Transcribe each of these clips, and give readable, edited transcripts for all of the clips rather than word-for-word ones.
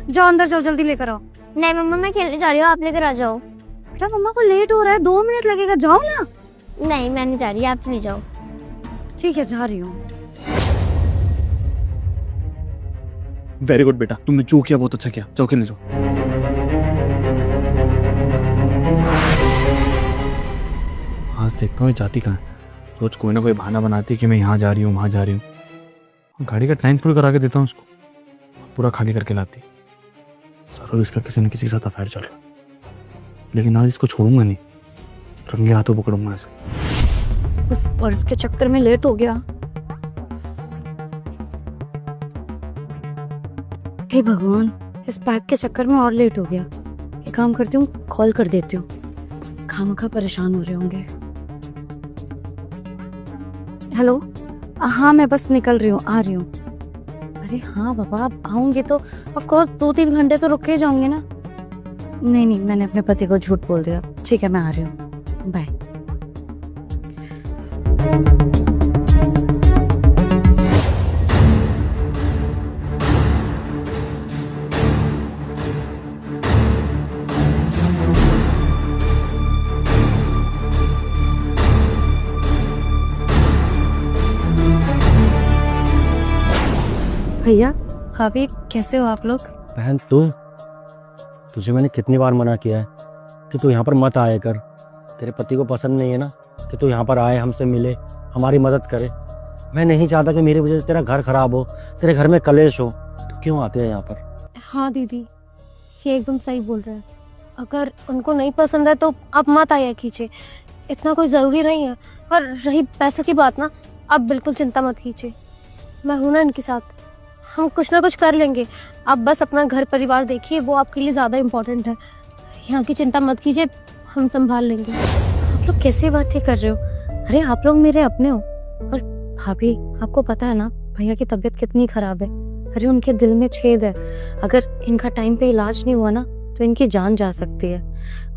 जाओ अंदर जाओ, जल्दी लेकर आओ। नहीं मम्मा मैं खेलने जा रही हूँ, आप लेकर आ जाओ। बेटा मम्मा को लेट हो रहा है, 2 मिनट लगेगा, जाओ ना। नहीं मैं नहीं जा रही, आप चली जाओ। ठीक है जा रही हूँ। वेरी गुड बेटा, तुमने जो किया बहुत अच्छा किया। जाओ खेलने जाओ। आज देखता हूँ जाती कहाँ है। रोज कोई ना कोई बहाना बनाती है कि मैं यहाँ जा रही हूँ वहाँ जा रही हूँ। गाड़ी का टैंक फुल करा के देता हूँ उसको, पूरा खाली करके लाती। जरूर इसका किसी न किसी के साथ अफेयर चल रहा, लेकिन आज इसको छोड़ूंगा नहीं, रंगे हाथों पकड़ूंगा इसे। उस पर्स के चक्कर में लेट हो गया। हे भगवान, इस पैक के चक्कर में और लेट हो गया। एक काम करती हूँ, कॉल कर देती हूँ, खामखा परेशान हो रहे होंगे। हेलो, हाँ मैं बस निकल रही हूँ, आ रही हूँ। अरे हाँ बाबा, आप आऊंगे तो ऑफ कोर्स 2-3 घंटे तो रुक के जाऊंगे ना। नहीं मैंने अपने पति को झूठ बोल दिया। ठीक है मैं आ रही हूँ, बाय। भैया भाभी कैसे हो आप लोग? बहन तुझे मैंने कितनी बार मना किया है कि तू यहाँ पर मत आया कर। तेरे पति को पसंद नहीं है ना कि तू यहाँ पर आए, हमसे मिले, हमारी मदद करे। मैं नहीं चाहता कि मेरी वजह से तेरा घर खराब हो, तेरे घर में कलेश हो। तो क्यों आते हैं यहाँ पर? हाँ दीदी, ये एकदम सही बोल रहे हैं। अगर उनको नहीं पसंद है तो आप मत आया कीजिए, इतना कोई ज़रूरी नहीं है। और रही पैसों की बात ना, आप बिल्कुल चिंता मत कीजिए, मैं हूं ना इनके साथ, हम कुछ ना कुछ कर लेंगे। आप बस अपना घर परिवार देखिए, वो आपके लिए ज़्यादा इम्पोर्टेंट है। यहाँ की चिंता मत कीजिए, हम संभाल लेंगे। आप लोग कैसी बातें कर रहे हो? अरे आप लोग मेरे अपने हो। और भाभी आपको पता है ना भैया की तबीयत कितनी खराब है। अरे उनके दिल में छेद है, अगर इनका टाइम पे इलाज नहीं हुआ ना तो इनकी जान जा सकती है।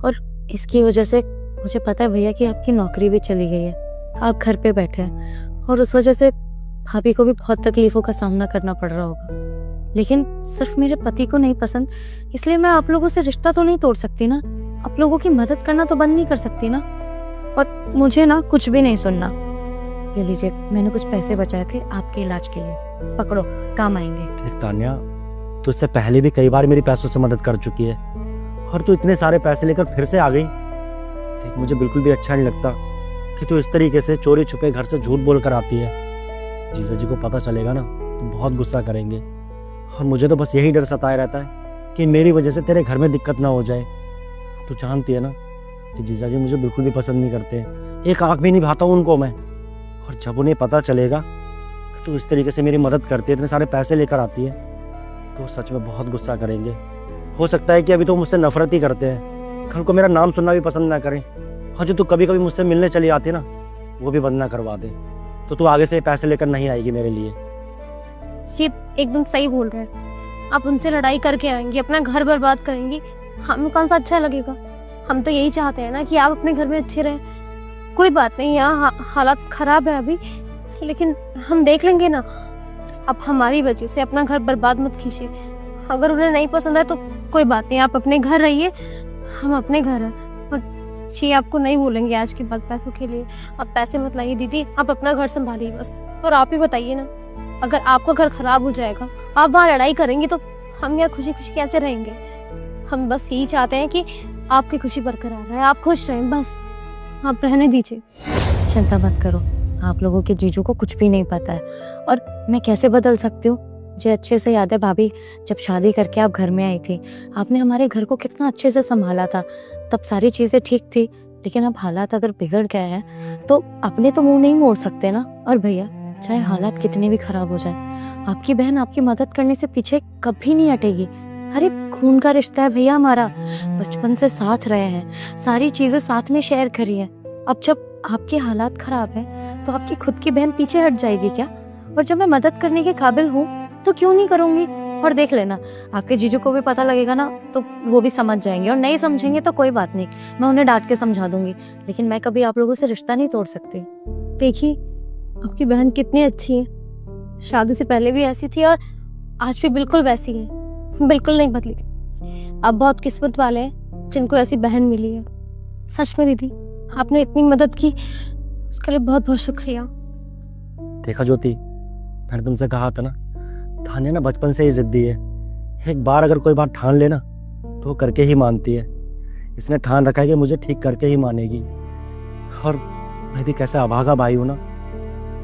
और इसकी वजह से मुझे पता है भैया की आपकी नौकरी भी चली गई है, आप घर पे बैठे हैं और उस वजह से भाभी को भी बहुत तकलीफों का सामना करना पड़ रहा होगा। लेकिन सिर्फ मेरे पति को नहीं पसंद इसलिए मैं आप लोगों से रिश्ता तो नहीं तोड़ सकती ना, आप लोगों की मदद करना तो बंद नहीं कर सकती ना। और मुझे ना कुछ भी नहीं सुनना। ये लीजिए, मैंने कुछ पैसे बचाए थे आपके इलाज के लिए, पकड़ो, काम आएंगे। देख तान्या, तो इससे पहले भी कई बार मेरी पैसों से मदद कर चुकी है और तू इतने सारे पैसे लेकर फिर से आ गई। देख मुझे बिल्कुल भी अच्छा नहीं लगता कि तू इस तरीके से चोरी छुपे घर से झूठ बोल कर आती है। जीजा जी को पता चलेगा ना तो बहुत गुस्सा करेंगे और मुझे तो बस यही डर सताए रहता है कि मेरी वजह से तेरे घर में दिक्कत ना हो जाए। तू जानती है ना कि जीजा जी मुझे बिल्कुल भी पसंद नहीं करते, एक आंख भी नहीं भाता हूँ उनको मैं। और जब उन्हें पता चलेगा कि तू इस तरीके से मेरी मदद करती है, इतने सारे पैसे लेकर आती है, तो सच में बहुत गुस्सा करेंगे। हो सकता है कि अभी तो मुझसे नफरत ही करते हैं, कल को मेरा नाम सुनना भी पसंद ना करें, और जो तू कभी कभी मुझसे मिलने चली आती है ना वो भी बंद ना करवा दे। तो तू आगे से पैसे लेकर नहीं आएगी मेरे लिए। ये एकदम सही बोल रहे हैं, आप उनसे लड़ाई करके आएंगी, अपना घर बर्बाद करेंगी, हमें कौन सा अच्छा लगेगा? हम तो यही चाहते हैं ना कि आप अपने घर में अच्छे रहें। कोई बात नहीं, यहाँ हालात खराब है अभी, लेकिन हम देख लेंगे ना। अब हमारी वजह से अपना घर बर्बाद मत कीजिए। अगर उन्हें नहीं पसंद है तो कोई बात नहीं, आप अपने घर रहिए, हम अपने घर हैं। ये आपको नहीं बोलेंगे आज के बाद पैसों के लिए। आप पैसे मत लाइए दीदी, आप अपना घर संभालिए बस। और आप ही बताइए ना, अगर आपका घर खराब हो जाएगा, आप वहाँ लड़ाई करेंगे तो हम यहाँ खुशी खुशी कैसे रहेंगे? हम बस यही चाहते हैं कि आपकी खुशी बरकरार रहे, आप खुश रहें, बस आप रहने दीजिए। चिंता मत करो, आप लोगों के जीजू को कुछ भी नहीं पता है और मैं कैसे बदल सकती हूँ। मुझे अच्छे से याद है भाभी, जब शादी करके आप घर में आई थी, आपने हमारे घर को कितना अच्छे से संभाला था। तब सारी चीज़ें ठीक थी, लेकिन अब हालात अगर बिगड़ गए हैं तो अपने तो मुंह नहीं मोड़ सकते ना। और भैया चाहे हालात कितने भी खराब हो जाए, आपकी बहन आपकी मदद करने से पीछे कभी नहीं हटेगी। अरे खून का रिश्ता है भैया हमारा, बचपन से साथ रहे हैं, सारी चीज़ें साथ में शेयर करी है। अब जब आपके हालात खराब है तो आपकी खुद की बहन पीछे हट जाएगी क्या? और जब मैं मदद करने के काबिल हूँ तो क्यों नहीं करूँगी? और देख लेना, आपके जीजू को भी पता लगेगा ना तो वो भी समझ जाएंगे, और नहीं समझेंगे तो कोई बात नहीं, मैं उन्हें डांट के समझा दूंगी। लेकिन मैं कभी आप लोगों से रिश्ता नहीं तोड़ सकती। देखिए आपकी बहन कितनी अच्छी है, शादी से पहले भी ऐसी थी और आज भी बिल्कुल वैसी है। बिल्कुल नहीं बदली। आप बहुत किस्मत वाले हैं जिनको ऐसी बहन मिली है। सच में दीदी, आपने इतनी मदद की, उसके लिए बहुत बहुत शुक्रिया। देखा ज्योति, मैंने तुमसे कहा था ना, तान्या ना बचपन से ही जिद्दी है। एक बार अगर कोई बात ठान लेना तो वो करके ही मानती है। इसने ठान रखा है कि मुझे ठीक करके ही मानेगी। और मैं भी कैसे अभागा भाई हूँ ना,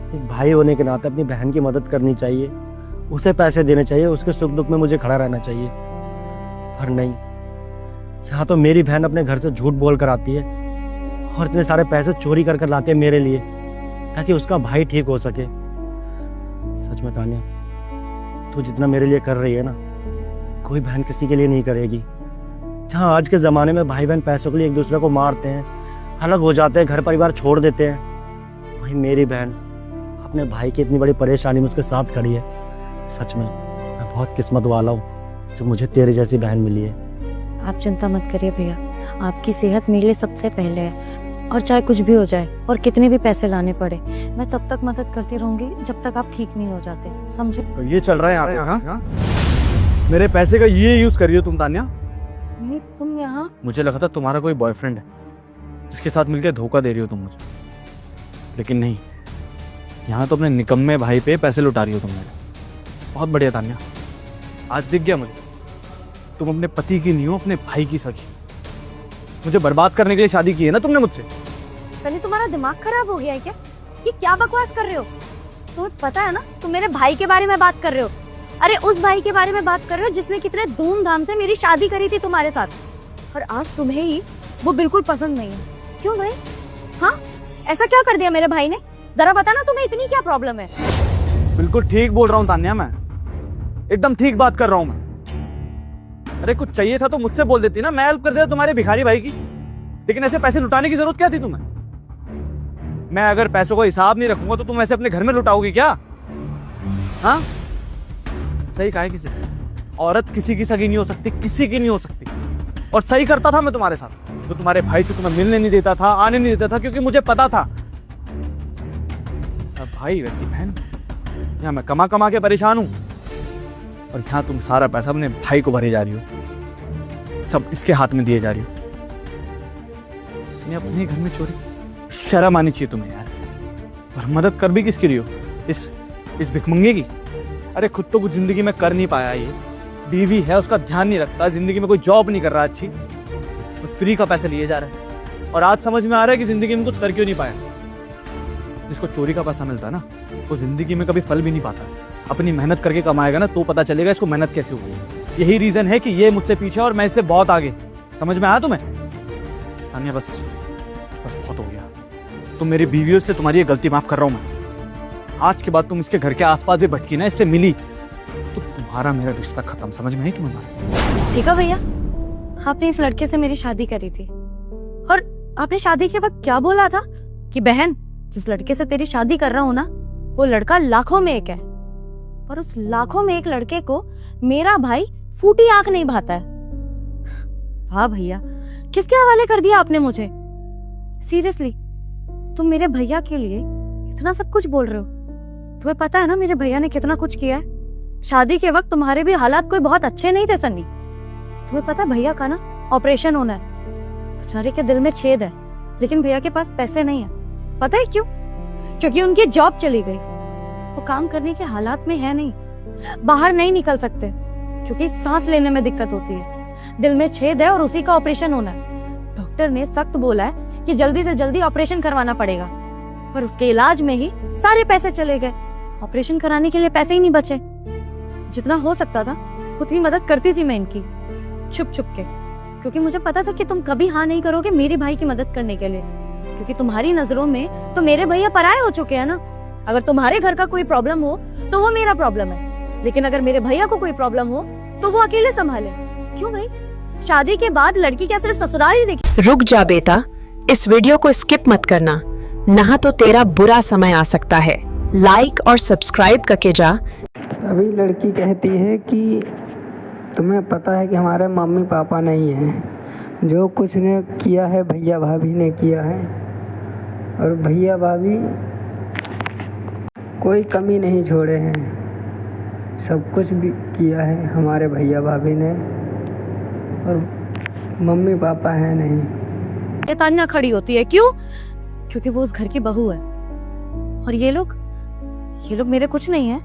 एक भाई होने के नाते अपनी बहन की मदद करनी चाहिए, उसे पैसे देने चाहिए, उसके सुख दुख में मुझे खड़ा रहना चाहिए। पर नहीं, यहाँ तो मेरी बहन अपने घर से झूठ बोल कर आती है और इतने सारे पैसे चोरी कर कर लाती है मेरे लिए, ताकि उसका भाई ठीक हो सके। सच में तान्या, तू जितना मेरे लिए कर रही है ना, कोई बहन किसी के लिए नहीं करेगी। जहाँ आज के ज़माने में भाई बहन पैसों के लिए एक दूसरे को मारते हैं, अलग हो जाते हैं, घर परिवार छोड़ देते हैं, वहीं मेरी बहन अपने भाई की इतनी बड़ी परेशानी में उसके साथ खड़ी है। सच में मैं बहुत किस्मत वाला हूँ जो मुझे तेरे जैसी बहन मिली है। आप चिंता मत करिए भैया, आपकी सेहत मेरे लिए सबसे पहले है। और चाहे कुछ भी हो जाए और कितने भी पैसे लाने पड़े, मैं तब तक मदद करती रहूंगी जब तक आप ठीक नहीं हो जाते, समझे? तो ये चल रहा है यहाँ पे? हाँ? मेरे पैसे का ये यूज कर रही हो तुम तान्या? नहीं, तुम यहाँ? मुझे लगा था तुम्हारा कोई बॉयफ्रेंड है जिसके साथ मिलकर धोखा दे रही हो तुम मुझे, लेकिन नहीं, यहाँ तो अपने निकम्मे भाई पे पैसे लुटा रही हो तुम मेरे। बहुत बढ़िया तान्या, आज दिख गया मुझे, तुम अपने पति की नहीं हो, अपने भाई की सखी। मुझे बर्बाद करने के लिए शादी की है ना तुमने मुझसे। सनी, तुम्हारा दिमाग खराब हो गया है क्या? ये क्या बकवास कर रहे हो? तुम्हें पता है ना, तुम मेरे भाई के बारे में बात कर रहे हो। अरे उस भाई के बारे में बात कर रहे हो जिसने कितने धूमधाम से मेरी शादी करी थी तुम्हारे साथ, और आज तुम्हें ही वो बिल्कुल पसंद नहीं है। क्यों भाई? हाँ, ऐसा क्या कर दिया मेरे भाई ने? जरा बता ना, तुम्हें इतनी क्या प्रॉब्लम है? बिल्कुल ठीक बोल रहा हूँ तान्या, मैं एकदम ठीक बात कर रहा हूँ मैं। अरे कुछ चाहिए था तो मुझसे बोल देती ना, मैं हेल्प कर देता तुम्हारे भिखारी भाई की। लेकिन ऐसे पैसे लुटाने की जरूरत क्या थी तुम्हें? मैं अगर पैसों का हिसाब नहीं रखूंगा तो तुम ऐसे अपने घर में लुटाओगी क्या? हाँ, सही कहा है किसी, औरत किसी की सगी नहीं हो सकती, किसी की नहीं हो सकती। और सही करता था मैं तुम्हारे साथ, तो तुम्हारे भाई से तुम्हें मिलने नहीं देता था, आने नहीं देता था, क्योंकि मुझे पता था सब भाई वैसी बहन। यहाँ मैं कमा कमा के परेशान हूं और यहाँ तुम सारा पैसा अपने भाई को भरे जा रही हो, सब इसके हाथ में दिए जा रही हो। अपने घर में चोरी, शर्म आनी चाहिए तुम्हें यार। और मदद कर भी किसकी रही हो? इस भिखमंगे की। अरे खुद तो कुछ जिंदगी में कर नहीं पाया, ये बीवी है, उसका ध्यान नहीं रखता, जिंदगी में कोई जॉब नहीं कर रहा अच्छी, बस फ्री का पैसे लिए जा रहे हैं। और आज समझ में आ रहा है कि जिंदगी में कुछ कर क्यों नहीं पाया। जिसको चोरी का पैसा मिलता है ना, वो जिंदगी में कभी फल भी नहीं पाता। अपनी मेहनत करके कमाएगा ना तो पता चलेगा इसको मेहनत कैसे हुई। यही रीजन है कि ये मुझसे पीछे और मैं इससे बहुत आगे। समझ में आया तुम्हें? तान्या बस बहुत हो गया। तुम मेरी बीवी हो, इसलिए तुम्हारी ये गलती माफ कर रहा हूं मैं। आज के बाद तुम इसके घर के आसपास भी भटकी ना, इससे मिली तो तुम्हारा मेरा रिश्ता खत्म। समझ में आई तुम्हें? ठीक है भैया, आपने इस लड़के से मेरी शादी करी थी, और आपने शादी के वक्त क्या बोला था कि बहन, जिस लड़के से तेरी शादी कर रहा हूं ना, वो लड़का लाखों में एक है, और उस लाखों में एक लड़के को मेरा भाई फूटी आंख नहीं भाता है। वाह भैया, किसके हवाले कर दिया आपने मुझे? सीरियसली, तुम मेरे भैया के लिए इतना सब कुछ बोल रहे हो? तुम्हें पता है ना मेरे भैया ने कितना कुछ किया है? शादी के वक्त तुम्हारे भी हालात कोई बहुत अच्छे नहीं थे सन्नी। तुम्हें पता है भैया का ना ऑपरेशन होना है, बेचारे के दिल में छेद है, लेकिन भैया के पास पैसे नहीं है। पता है क्यों? क्योंकि उनकी जॉब चली गई, वो काम करने के हालात में है नहीं, बाहर नहीं निकल सकते क्योंकि सांस लेने में दिक्कत होती है, दिल में छेद है और उसी का ऑपरेशन होना है। डॉक्टर ने सख्त बोला है कि जल्दी से जल्दी ऑपरेशन करवाना पड़ेगा, पर उसके इलाज में ही सारे पैसे चले गए। ऑपरेशन कराने के लिए पैसे ही नहीं बचे। जितना हो सकता था उतनी मदद करती थी मैं इनकी, छुप छुप के, क्योंकि मुझे पता था कि तुम कभी हाँ नहीं करोगे मेरे भाई की मदद करने के लिए, क्योंकि तुम्हारी नजरों में तो मेरे भैया पराये हो चुके हैं ना। अगर तुम्हारे घर का कोई प्रॉब्लम हो तो वो मेरा प्रॉब्लम है, लेकिन अगर मेरे भैया को कोई प्रॉब्लम हो तो वो अकेले संभाले। क्यों भाई? शादी के बाद लड़की क्या सिर्फ ससुराल ही देखी? रुक जा बेटा, इस वीडियो को स्किप मत करना, ना तो तेरा बुरा समय आ सकता है। लाइक और सब्सक्राइब करके जा। अभी लड़की कहती है कि तुम्हें पता है कि हमारे मम्मी पापा नहीं हैं, जो कुछ ने किया है भैया भाभी ने किया है, और भैया भाभी कोई कमी नहीं छोड़े हैं। सब कुछ भी किया है हमारे भैया भाभी ने, और मम्मी पापा है नहीं। ये तान्या खड़ी होती है क्यों? क्योंकि वो उस घर की बहू है, और ये लोग मेरे कुछ नहीं है।